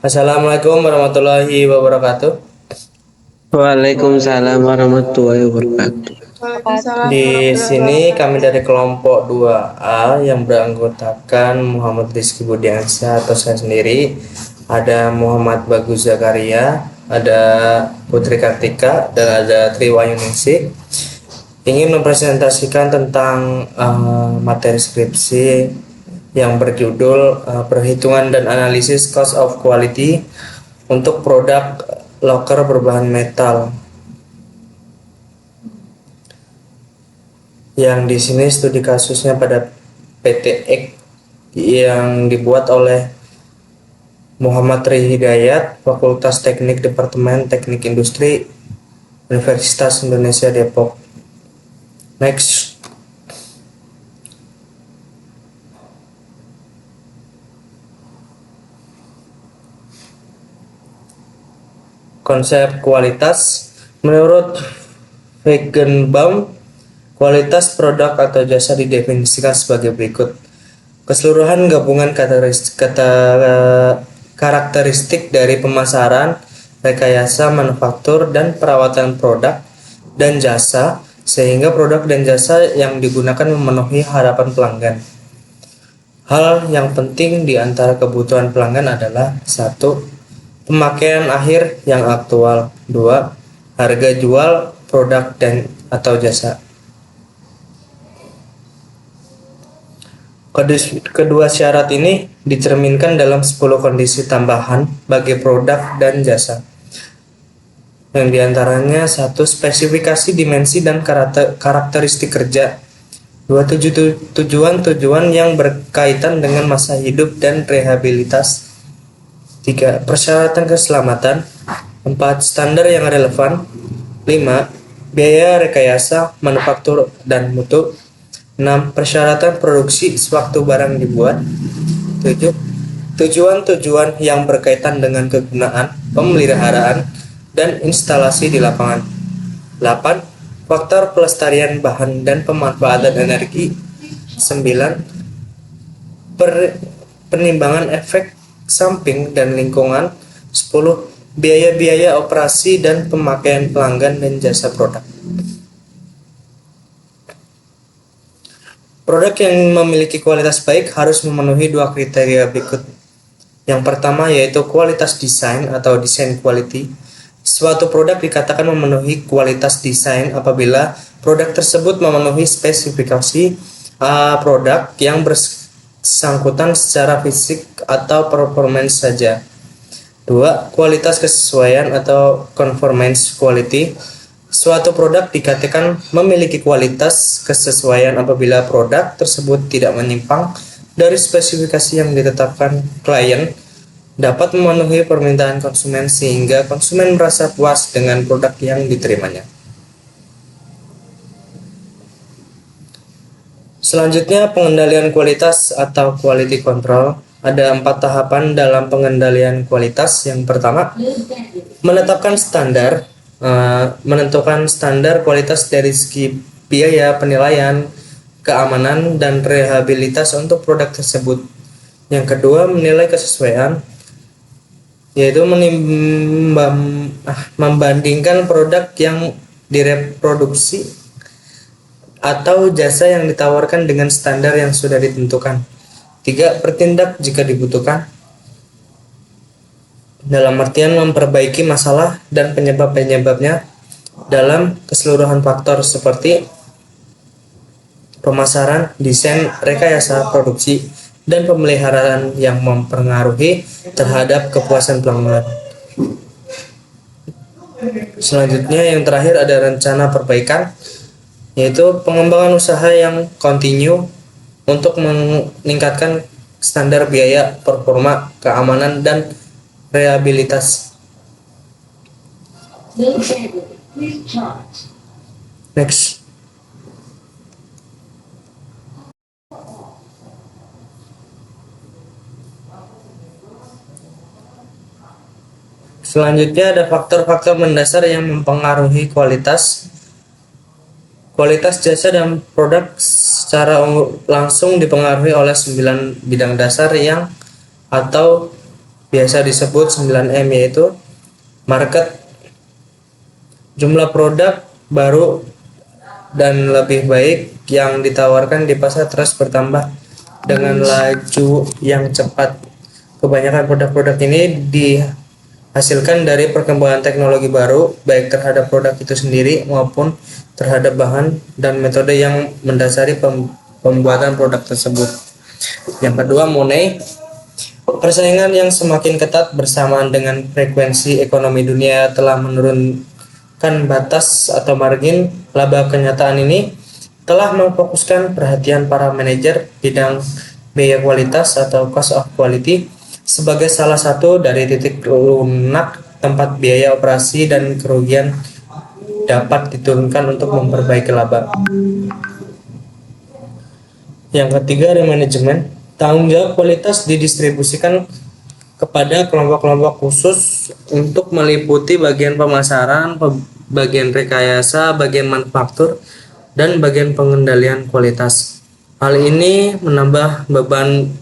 Assalamualaikum warahmatullahi wabarakatuh. Waalaikumsalam warahmatullahi wabarakatuh. Waalaikumsalam Di warahmatullahi sini kami wabarakatuh. dari kelompok 2A yang beranggotakan Muhammad Rizky Budiansyah atau saya sendiri, ada Muhammad Bagus Zakaria, ada Putri Kartika, dan ada Triwayuningsih. Ingin mempresentasikan tentang materi skripsi yang berjudul perhitungan dan analisis cost of quality untuk produk loker berbahan metal. Yang di sini studi kasusnya pada PT Ek yang dibuat oleh Muhammad Tri Hidayat, Fakultas Teknik Departemen Teknik Industri, Universitas Indonesia Depok. Next. Konsep kualitas menurut Feigenbaum, kualitas produk atau jasa didefinisikan sebagai berikut: keseluruhan gabungan karakteristik dari pemasaran, rekayasa manufaktur, dan perawatan produk dan jasa sehingga produk dan jasa yang digunakan memenuhi harapan pelanggan. Hal yang penting di antara kebutuhan pelanggan adalah: 1. Pemakaian akhir yang aktual. 2. Harga jual produk dan atau jasa. Kedua syarat ini dicerminkan dalam 10 kondisi tambahan bagi produk dan jasa. Yang diantaranya: 1. Spesifikasi dimensi dan karakteristik kerja. 2. Tujuan yang berkaitan dengan masa hidup dan rehabilitas. 3. Persyaratan keselamatan. 4. Standar yang relevan. 5. Biaya rekayasa, manufaktur, dan mutu. 6. Persyaratan produksi sewaktu barang dibuat. 7. Tujuan yang berkaitan dengan kegunaan, pemeliharaan, dan instalasi di lapangan. 8. Faktor pelestarian bahan dan pemanfaatan energi. 9. Penimbangan efek samping dan lingkungan. 10. Biaya-biaya operasi dan pemakaian pelanggan dan jasa produk. Produk yang memiliki kualitas baik harus memenuhi 2 kriteria berikut. Yang pertama yaitu kualitas desain atau design quality. Suatu produk dikatakan memenuhi kualitas desain apabila produk tersebut memenuhi spesifikasi produk yang bersangkutan secara fisik atau performance saja. 2. Kualitas kesesuaian atau conformance quality. Suatu produk dikatakan memiliki kualitas kesesuaian apabila produk tersebut tidak menyimpang dari spesifikasi yang ditetapkan klien, dapat memenuhi permintaan konsumen sehingga konsumen merasa puas dengan produk yang diterimanya. Selanjutnya, pengendalian kualitas atau quality control. Ada 4 tahapan dalam pengendalian kualitas. Yang pertama, menetapkan standar, menentukan standar kualitas dari segi biaya, penilaian, keamanan, dan rehabilitas untuk produk tersebut. Yang kedua, menilai kesesuaian, yaitu membandingkan produk yang direproduksi atau jasa yang ditawarkan dengan standar yang sudah ditentukan. 3. Bertindak jika dibutuhkan, dalam artian memperbaiki masalah dan penyebab-penyebabnya dalam keseluruhan faktor seperti pemasaran, desain, rekayasa, produksi, dan pemeliharaan yang mempengaruhi terhadap kepuasan pelanggan. Selanjutnya yang terakhir ada rencana perbaikan, yaitu pengembangan usaha yang kontinu untuk meningkatkan standar biaya, performa, keamanan, dan rehabilitas. Next. Selanjutnya ada faktor-faktor mendasar yang mempengaruhi kualitas. Kualitas jasa dan produk secara langsung dipengaruhi oleh 9 bidang dasar yang atau biasa disebut 9M, yaitu market, jumlah produk baru dan lebih baik yang ditawarkan di pasar terus bertambah dengan laju yang cepat. Kebanyakan produk-produk ini dihasilkan dari perkembangan teknologi baru, baik terhadap produk itu sendiri maupun terhadap bahan dan metode yang mendasari pembuatan produk tersebut. Yang kedua, money. Persaingan yang semakin ketat bersamaan dengan frekuensi ekonomi dunia telah menurunkan batas atau margin laba. Kenyataan ini telah memfokuskan perhatian para manajer bidang biaya kualitas atau cost of quality sebagai salah satu dari titik lunak tempat biaya operasi dan kerugian dapat diturunkan untuk memperbaiki laba. Yang ketiga, remanajemen. Tanggung jawab kualitas didistribusikan kepada kelompok-kelompok khusus untuk meliputi bagian pemasaran, bagian rekayasa, bagian manufaktur, dan bagian pengendalian kualitas. Hal ini menambah beban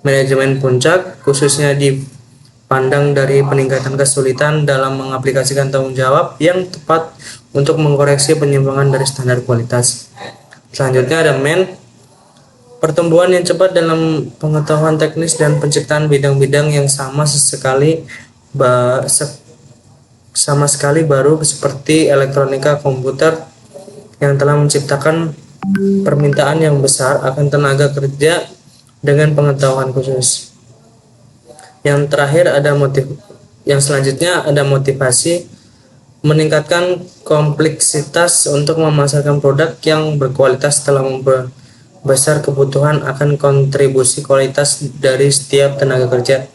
manajemen puncak, khususnya dipandang dari peningkatan kesulitan dalam mengaplikasikan tanggung jawab yang tepat untuk mengkoreksi penyimpangan dari standar kualitas. Selanjutnya ada man. Pertumbuhan yang cepat dalam pengetahuan teknis dan penciptaan bidang-bidang yang sama sekali baru seperti elektronika komputer yang telah menciptakan permintaan yang besar akan tenaga kerja dengan pengetahuan khusus. Yang selanjutnya ada motivasi, meningkatkan kompleksitas untuk memasarkan produk yang berkualitas telah besar kebutuhan akan kontribusi kualitas dari setiap tenaga kerja.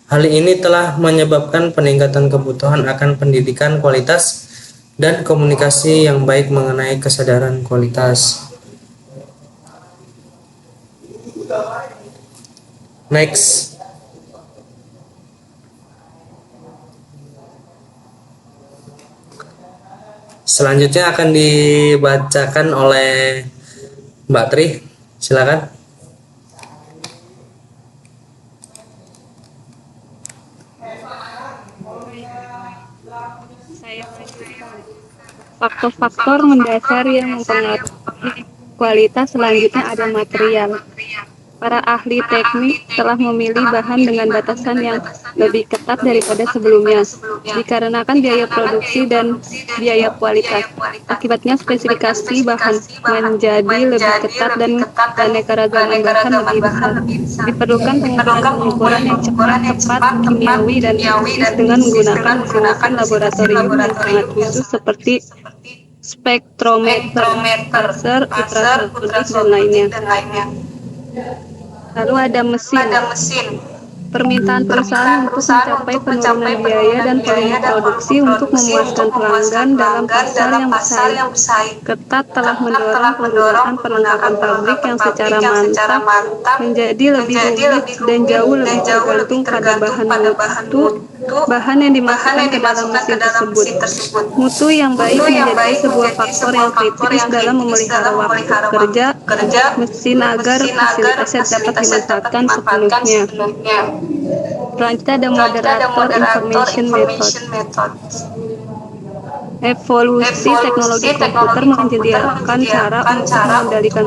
Hal ini telah menyebabkan peningkatan kebutuhan akan pendidikan kualitas dan komunikasi yang baik mengenai kesadaran kualitas. Next. Selanjutnya akan dibacakan oleh Mbak Tri. Silakan. Faktor-faktor mendasar yang mempengaruhi kualitas selanjutnya ada material. Para ahli teknik telah memilih bahan dengan batasan yang lebih ketat daripada sebelumnya, dikarenakan biaya produksi dan biaya kualitas. Akibatnya spesifikasi bahan menjadi lebih ketat dan keanekaragaman bahan lebih besar. Diperlukan pengukuran yang cepat, tepat, kimiawi, dan presis dengan menggunakan mesin laboratorium yang sangat khusus seperti spektrometer, laser, ultrasonik, dan lainnya. Lalu ada mesin. Permintaan perusahaan untuk mencapai penurunan biaya dan volume produksi untuk memuaskan pelanggan dalam pasar yang bersaing ketat telah mendorong penggunaan perlengkapan pabrik yang secara mantap menjadi lebih rumit dan jauh lebih tergantung pada bahan mutu bahan yang dimasukkan ke dalam mesin tersebut. Mutu yang baik menjadi sebuah faktor yang kritis dalam memelihara waktu kerja mesin agar fasilitasnya dapat dimanfaatkan sepenuhnya. Selanjutnya ada moderator information method. Evolusi teknologi komputer menyediakan cara untuk mengendalikan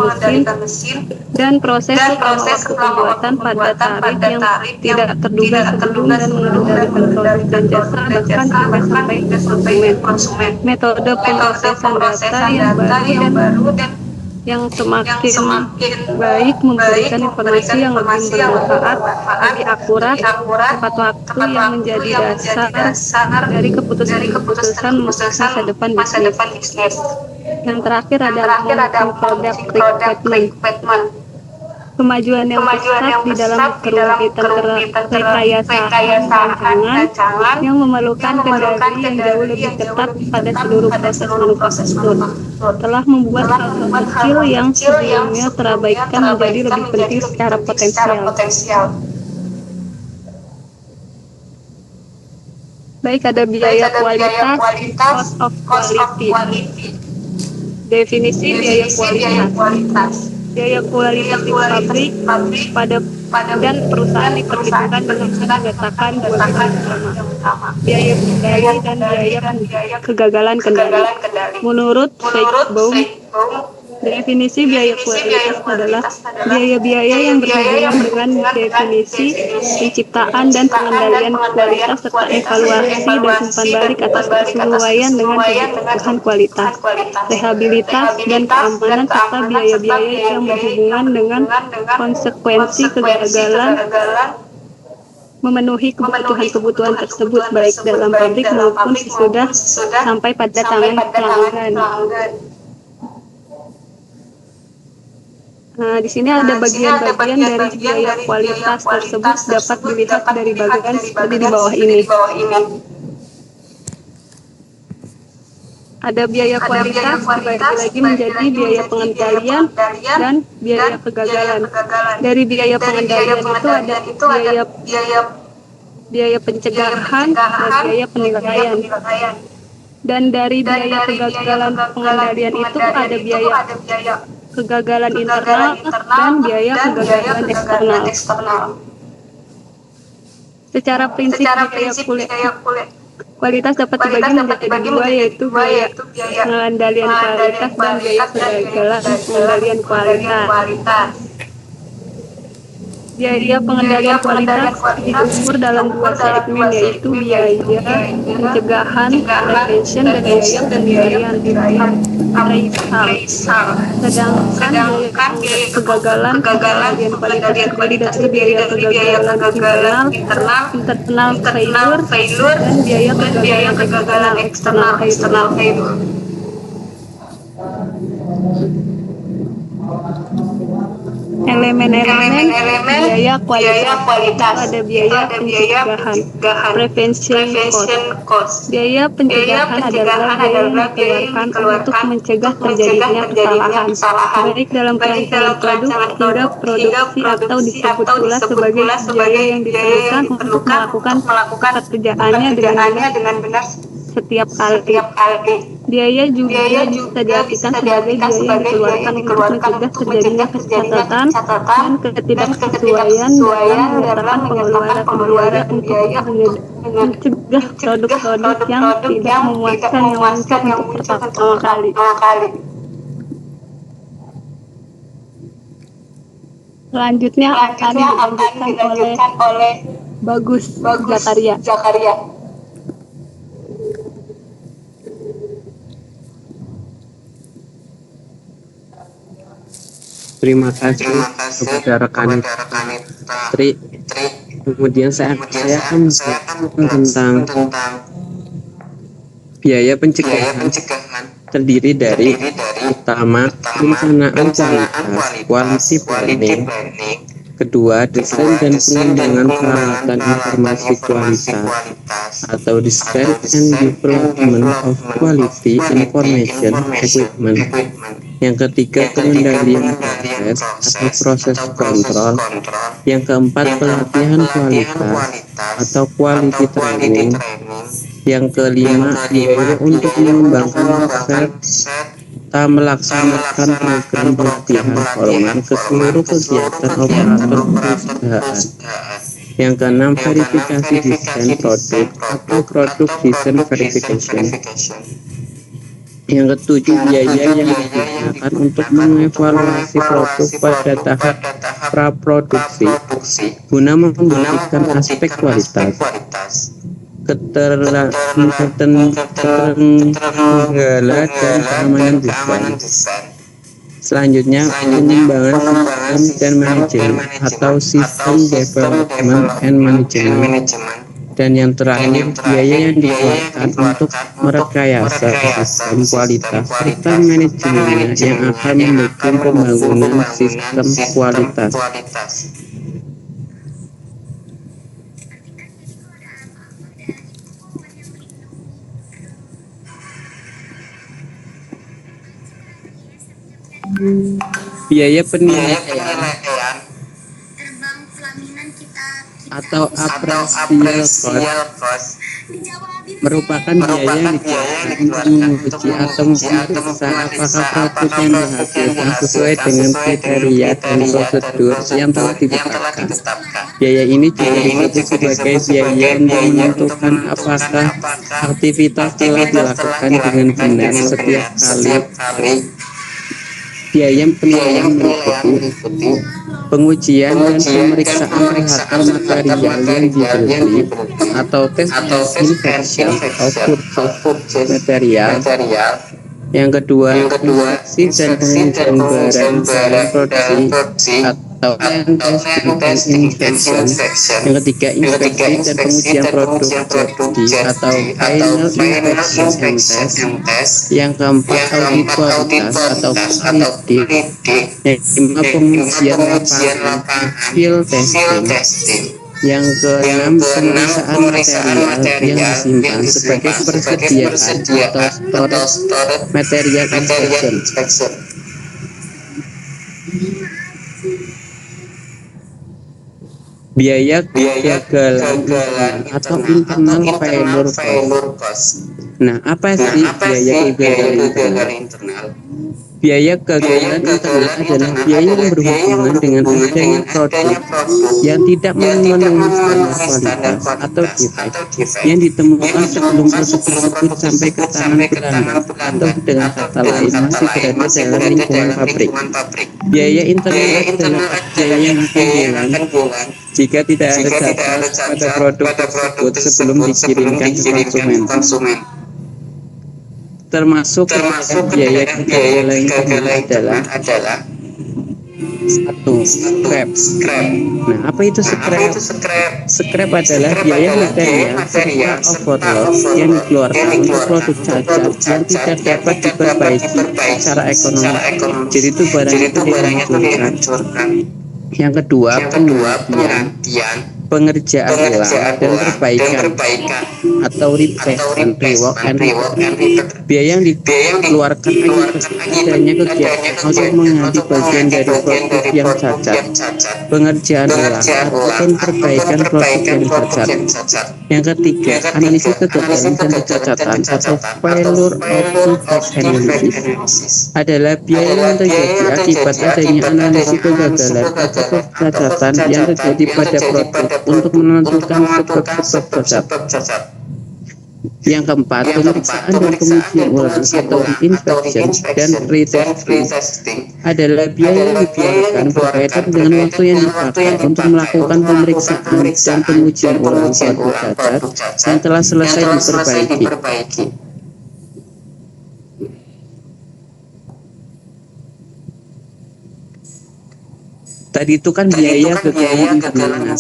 mesin dan proses waktu pembuatan pada tarif yang tidak terduga sebelum dan mengendalikan produk dan jasa bahkan hingga sampai ke konsumen. Metode pemrosesan data yang baru dan yang semakin baik memberikan informasi yang lebih bermanfaat, lebih akurat, tepat waktu yang menjadi dasar dari keputusan masa depan bisnis. Yang terakhir adalah product recruitment. Kemajuan yang pesat di dalam kerumitan rekayasaan rancangan yang memerlukan kendali yang jauh lebih ketat pada seluruh proses manufaktur telah membuat hal-hal kecil yang sebelumnya terabaikan menjadi lebih penting secara potensial. Baik, ada biaya kualitas, cost of quality. Definisi biaya kualitas. Biaya kualitas di pabrik pada dan perusahaan diperhitungkan dengan mengatakan dua biaya utama, biaya kendali dan biaya kegagalan kendali. Menurut Feigenbaum, definisi biaya kualitas adalah biaya-biaya yang berhubungan dengan definisi, penciptaan dan pengendalian kualitas serta evaluasi dan umpan balik atas kesesuaian dengan kebutuhan kualitas, rehabilitas dan keamanan serta biaya-biaya yang berhubungan dengan konsekuensi kegagalan memenuhi kebutuhan tersebut baik dalam pabrik maupun sesudah sampai pada tangan pelanggan. Nah, di sini ada bagian-bagian dari biaya kualitas tersebut dapat dilihat dari bagian seperti di bawah ini. Ada biaya kualitas dibagi lagi menjadi biaya pengendalian dan biaya kegagalan. Dari biaya pengendalian itu ada biaya pencegahan dan biaya penilaian. Dan dari biaya kegagalan pengendalian itu ada biaya kegagalan internal dan biaya kegagalan eksternal. Secara prinsip biaya kualitas dapat dibagi menjadi dua, yaitu biaya pengendalian kualitas dan biaya kegagalan pengendalian kualitas. Biaya pengendalian kualitas diukur dalam dua segmen, yaitu biaya pencegahan prevention dan biaya penilaian appraisal. Sedangkan biaya kegagalan pengendalian kualitas terdiri dari biaya kegagalan internal failure dan biaya kegagalan eksternal failure. Elemen-elemen biaya kualitas. Ada biaya pencegahan, prevention cost. Biaya pencegahan adalah biaya yang dikeluarkan untuk mencegah terjadinya kesalahan, baik dalam perancangan produk hingga produksi, atau disebut pula sebagai biaya yang diperlukan untuk melakukan pekerjaannya dengan benar setiap kali. Biaya juga bisa diartikan sebagai biaya yang dikeluarkan untuk mencegah terjadinya kecacatan dan ketidaksesuaian dalam menyertakan pengeluaran biaya untuk mencegah produk-produk yang tidak memuaskan yang muncul untuk pertama kali. Selanjutnya akan dilanjutkan oleh Bagus Zakaria. Terima kasih kepada rekan Tri. Kemudian saya akan menjelaskan tentang biaya pencegahan terdiri dari pertama, perencanaan kualitas quality planning. Kedua, desain dan pengembangan peralatan informasi kualitas atau design and development of quality information equipment. Yang ketiga, pengendalian proses atau proses kontrol. Yang keempat, pelatihan kualitas atau quality training. Yang kelima, biaya untuk mengembangkan riset serta melaksanakan program pelatihan formal ke seluruh kegiatan operator perusahaan. Yang keenam, verifikasi desain produk atau produk design verification. Yang ketujuh, biaya yang digunakan untuk mengevaluasi produk pada tahap praproduksi guna membuktikan aspek kualitas, ketertinggalan dan keamanan desain. Selanjutnya, pengembangan sistem dan manajemen atau sistem development and management. Dan yang terakhir, biaya yang dikeluarkan untuk merekayasa sistem kualitas serta manajemennya yang akan mendukung pembangunan sistem kualitas. Biaya penilaian atau appraisal cost merupakan biaya yang dikeluarkan untuk menguji atau memeriksa apakah produk yang dihasilkan sesuai dengan kriteria dan prosedur yang telah ditetapkan. Biaya ini juga disebut sebagai biaya untuk menentukan apakah aktivitas telah dilakukan dengan benar setiap kali. Biaya penilaian meliputi pengujian dan pemeriksaan terhadap material yang dibeli atau tes inspection of purchased material. Yang kedua, inspeksi dan pengujian barang produksi atau test inspection. Yang ketiga, inspeksi dan pengujian produk jadi atau final inspection and test. Yang keempat, audit kualitas atau audit. Yang kelima, pengujian lapangan field testing. Yang keenam, pemeriksaan material yang disimpan sebagai persediaan atau storage material inspection. Biaya kegagalan atau internal failure cost. Nah, apa sih biaya kegagalan internal? Biaya kegagalan internal adalah biaya yang berhubungan dengan adanya produk yang tidak memenuhi standar kualitas atau defect yang ditemukan sebelum produk tersebut sampai ke tangan pelanggan, atau dengan kata lain masih berada dalam lingkungan pabrik. Biaya internal adalah biaya yang akan hilang jika tidak ada cacat pada produk tersebut sebelum dikirimkan ke konsumen. Termasuk biaya kegagalan internal adalah satu, scrap. Nah, apa itu scrap? Scrap adalah biaya material serta overloss yang dikeluarkan untuk produk cacat yang tidak dapat diperbaiki secara ekonomi. Jadi itu barang itu dihancurkan. Yang kedua, penggantian, pengerjaan ulang dan perbaikan atau replacement, rework and repair. Biaya yang dikeluarkan akibat adanya kegiatan untuk mengganti bagian dari produk yang cacat, pengerjaan ulang ataupun perbaikan produk yang cacat. Yang ketiga, analisis kegagalan dan kecacatan atau failure of defect analysis adalah biaya yang terjadi akibat adanya analisis kegagalan atau kecacatan yang terjadi pada produk untuk menentukan sebab cacat. Yang keempat, pemeriksaan dan pengujian ulang atau inspection dan retesting adalah biaya yang dikeluarkan berkaitan dengan waktu yang dipakai untuk melakukan pemeriksaan dan pengujian ulang produk cacat yang telah selesai diperbaiki. Tadi itu kan biaya kegagalan internal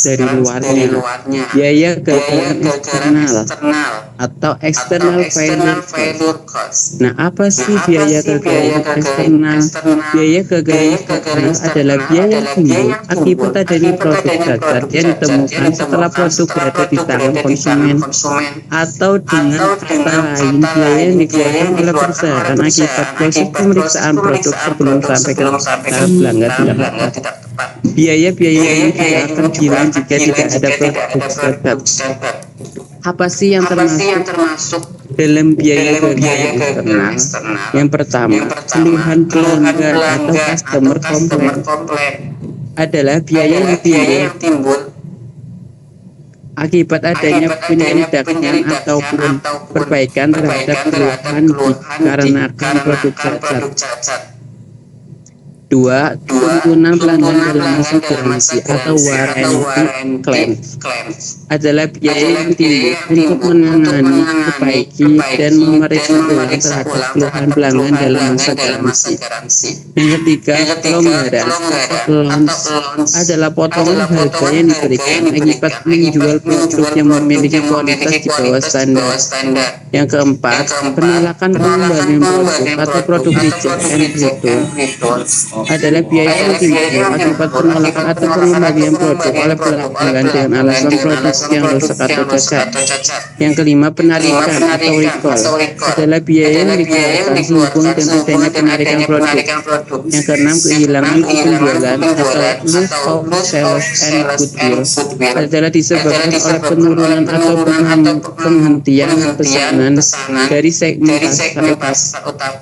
dari luarnya. Biaya kegagalan eksternal atau external failure cost. Nah, apa sih biaya kegagalan eksternal? Biaya kegagalan eksternal adalah biaya yang timbul akibat adanya produk cacat yang ditemukan setelah produk berada di tangan konsumen, atau dengan kata lain biaya yang dikeluarkan oleh perusahaan akibat proses pemeriksaan produk sebelum sampai ke tahap pelanggan tidak tepat. Biaya-biaya ini tidak akan hilang jika tidak ada produk cacat. Apa sih yang termasuk dalam biaya kegagalan eksternal? Yang pertama, keluhan pelanggan atau customer complaint adalah biaya yang timbul akibat adanya penindakan ataupun perbaikan terhadap keluhan dikarenakan produk cacat. Dua, tuntunan pelanggan dalam masa garansi atau warranty claim adalah biaya yang timbul untuk menangani, memperbaiki, dan memeriksa ulang terhadap keluhan pelanggan dalam masa garansi. Yang ketiga, pelonggaran atau allowance adalah potongan harga yang diberikan akibat menjual produk yang memiliki kualitas di bawah standar. Yang keempat, penolakan pengembalian produk atau produk reject and return adalah biaya yang timbul akibat penolakan atau pengembalian produk oleh pelanggan dengan alasan produk yang rusak atau cacat. Yang kelima, penarikan atau recall adalah biaya yang dikeluarkan sehubung dengan adanya penarikan produk. Yang keenam, kehilangan penjualan atau loss of sales and goodwill adalah disebabkan oleh penurunan atau penghentian pesanan dari segmen pasar utama.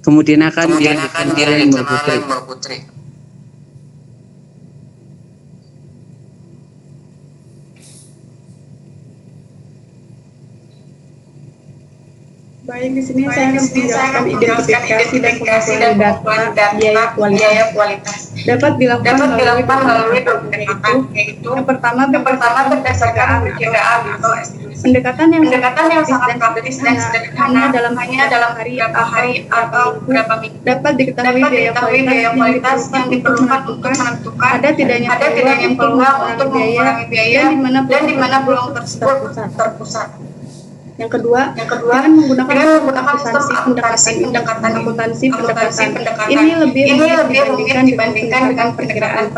Kemudian akan dilanjutkan oleh Mbak Putri. Baik, di sini saya akan menjelaskan identifikasi dan pengumpulan data biaya kualitas. Dapat dilakukan melalui pendekatan yaitu yang pertama berdasarkan perbedaan atau estimasi. Pendekatan yang sangat praktis dan sederhana hanya dalam hari atau beberapa minggu dapat diketahui biaya kualitas yang diperlukan untuk menentukan ada tidaknya peluang untuk mengurangi biaya dan di mana peluang tersebut terpusat. Yang kedua, dengan menggunakan akuntansi pendekatan. Ini lebih rumit dibandingkan dengan perkiraan.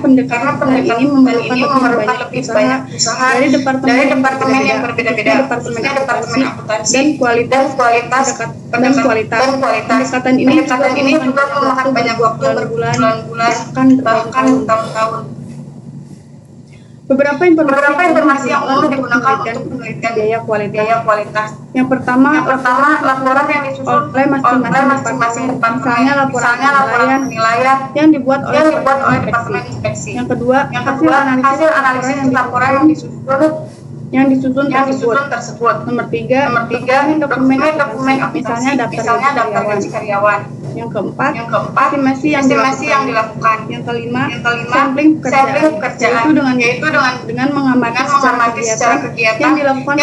Pendekatan ini memerlukan lebih banyak usaha dari departemen yang berbeda-beda, khususnya departemen akuntansi dan kualitas. Pendekatan ini juga memakan banyak waktu berbulan-bulan, bahkan tahun-tahun. Beberapa informasi yang umum digunakan untuk penelitian biaya kualitas. Yang pertama, laporan yang disusun oleh masing-masing departemen, misalnya laporan penilaian yang dibuat oleh departemen inspeksi. Yang kedua, hasil analisis laporan yang disusun tersebut. Nomor tiga, dokumen misalnya daftar gaji karyawan. Yang keempat, estimasi yang dilakukan. Yang kelima, sampling pekerjaan, yaitu dengan mengamati secara kegiatan yang dilakukan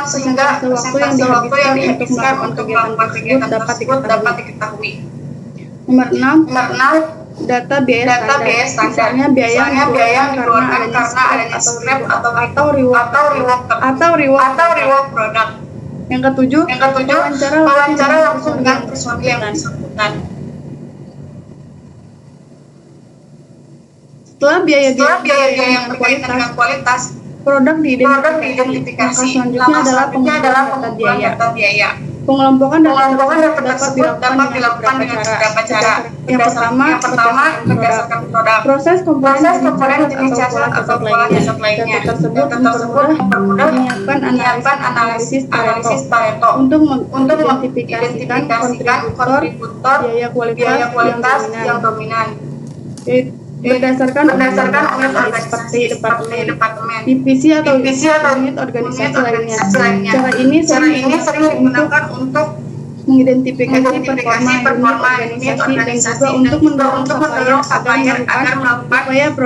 sehingga persentase waktu yang dihabiskan untuk melakukan kegiatan tersebut dapat diketahui. Nomor enam, data biaya standar, misalnya biaya yang dikeluarkan karena adanya scrap atau reward produk. Yang ketujuh, wawancara langsung dengan personil yang bersangkutan. Setelah biaya yang berkaitan dengan kualitas, produk diidentifikasi. Langkah selanjutnya adalah pengumpulan data biaya. Pengelompokan data tersebut dapat dilakukan dengan beberapa cara. Yang pertama, berdasarkan produk. Proses komponen jenis jasa atau pola jasa lainnya. Data tersebut mempermudah menyiapkan analisis Pareto untuk mengidentifikasikan kontributor biaya kualitas yang dominan. Berdasarkan unit organisasi seperti departemen, divisi atau unit organisasi lainnya. Cara ini sering digunakan untuk mengidentifikasi performa unit organisasi dan juga untuk mendorong supplier agar melakukan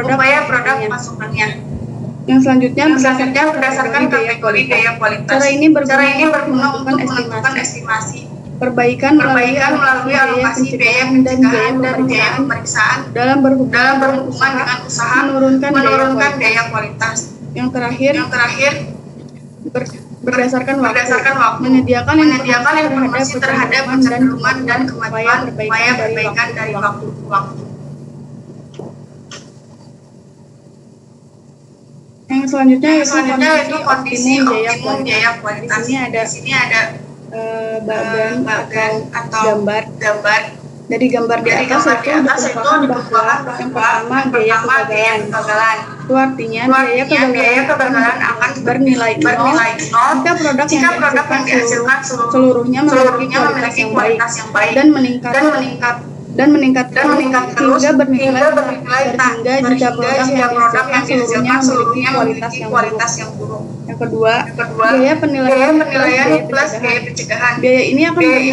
upaya produk masukannya. Yang selanjutnya berdasarkan kategori biaya kualitas. Cara ini berguna untuk menentukan estimasi perbaikan melalui alokasi biaya pencegahan dan biaya pemeriksaan dalam berhubungan dengan usaha menurunkan biaya kualitas. Yang terakhir berdasarkan waktu menyediakan informasi terhadap kecenderungan dan kemajuan upaya perbaikan dari waktu ke waktu. Yang selanjutnya yaitu kondisi optimum biaya kualitas. Di sini ada bagan atau gambar. Dari gambar di atas itu ditentukan bahwa yang pertama biaya kegagalan. Itu artinya biaya kegagalan akan bernilai nol jika produk yang dihasilkan seluruhnya memiliki kualitas yang baik dan meningkat terus hingga bernilai terhingga jika produk yang dihasilkan seluruhnya memiliki kualitas yang buruk. Yang kedua, biaya penilaian plus biaya pencegahan. Biaya ini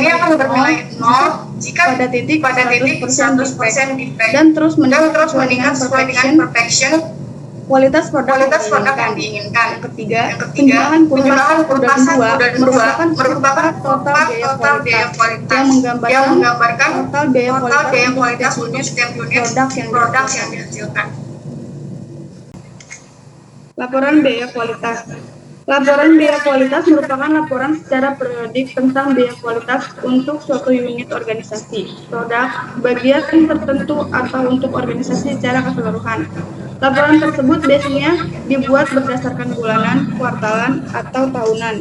akan bernilai nol jika pada titik 100% defect dan terus meningkat sesuai dengan perfection kualitas produk yang diinginkan. Yang ketiga, penjumlahan kurva merupakan total biaya kualitas yang menggambarkan total biaya kualitas untuk setiap unit produk yang dihasilkan. Laporan biaya kualitas. Laporan biaya kualitas merupakan laporan secara periodik tentang biaya kualitas untuk suatu unit organisasi, produk, bagian tertentu, atau untuk organisasi secara keseluruhan. Laporan tersebut biasanya dibuat berdasarkan bulanan, kuartalan, atau tahunan.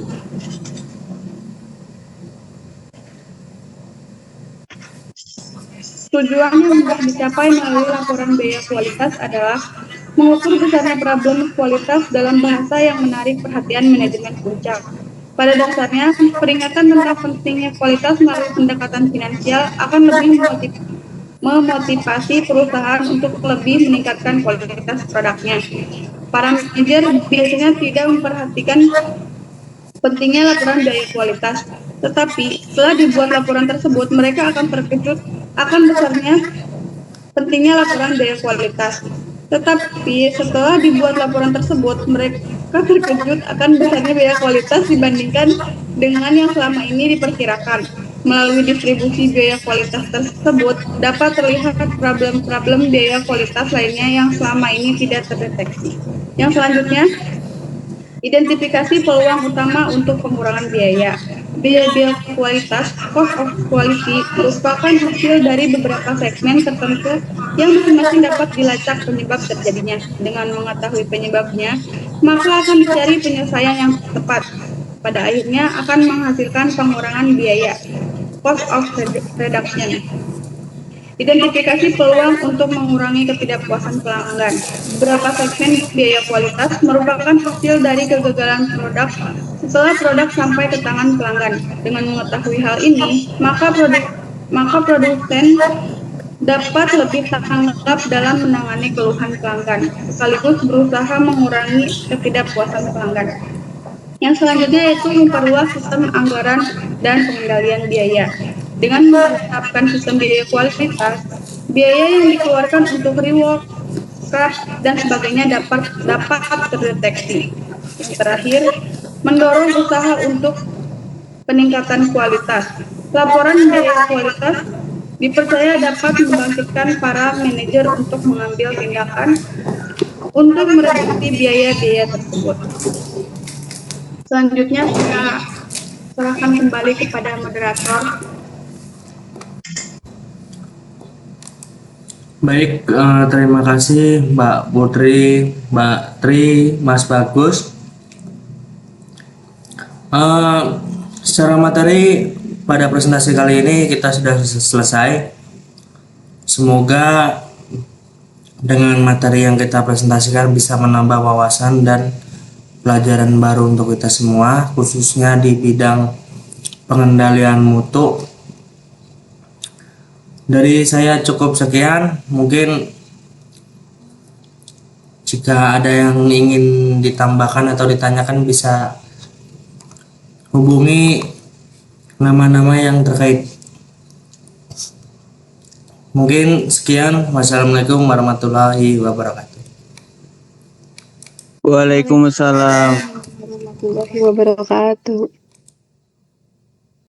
Tujuan yang hendak dicapai melalui laporan biaya kualitas adalah mengukur besarnya problem kualitas dalam bahasa yang menarik perhatian manajemen puncak. Pada dasarnya, peringatan tentang pentingnya kualitas melalui pendekatan finansial akan lebih memotivasi perusahaan untuk lebih meningkatkan kualitas produknya. Para manajer biasanya tidak memperhatikan pentingnya laporan biaya kualitas, tetapi setelah dibuat laporan tersebut, mereka akan terkejut akan besarnya pentingnya laporan biaya kualitas. Tetapi setelah dibuat laporan tersebut, mereka terkejut akan besarnya biaya kualitas dibandingkan dengan yang selama ini diperkirakan. Melalui distribusi biaya kualitas tersebut, dapat terlihat problem-problem biaya kualitas lainnya yang selama ini tidak terdeteksi. Yang selanjutnya, identifikasi peluang utama untuk pengurangan biaya. Biaya kualitas, cost of quality, merupakan hasil dari beberapa segmen tertentu yang masing-masing dapat dilacak penyebab terjadinya. Dengan mengetahui penyebabnya, maka akan dicari penyelesaian yang tepat. Pada akhirnya akan menghasilkan pengurangan biaya, cost of reduction. Identifikasi peluang untuk mengurangi ketidakpuasan pelanggan. Beberapa segmen biaya kualitas merupakan hasil dari kegagalan produk setelah produk sampai ke tangan pelanggan. Dengan mengetahui hal ini, maka produsen dapat lebih tanggap dalam menangani keluhan pelanggan, sekaligus berusaha mengurangi ketidakpuasan pelanggan. Yang selanjutnya yaitu memperluas sistem anggaran dan pengendalian biaya. Dengan menerapkan sistem biaya kualitas, biaya yang dikeluarkan untuk rework, scrap, dan sebagainya dapat terdeteksi. Yang terakhir, mendorong usaha untuk peningkatan kualitas. Laporan biaya kualitas dipercaya dapat membangkitkan para manajer untuk mengambil tindakan untuk mereduksi biaya-biaya tersebut. Selanjutnya saya serahkan kembali kepada moderator. Baik, terima kasih Mbak Putri, Mbak Tri, Mas Bagus. Secara materi pada presentasi kali ini kita sudah selesai. Semoga dengan materi yang kita presentasikan bisa menambah wawasan dan pelajaran baru untuk kita semua, khususnya di bidang pengendalian mutu. Dari saya cukup sekian. Mungkin jika ada yang ingin ditambahkan atau ditanyakan bisa hubungi nama-nama yang terkait. Mungkin sekian. Wassalamualaikum warahmatullahi wabarakatuh. Waalaikumsalam. Warahmatullahi wabarakatuh.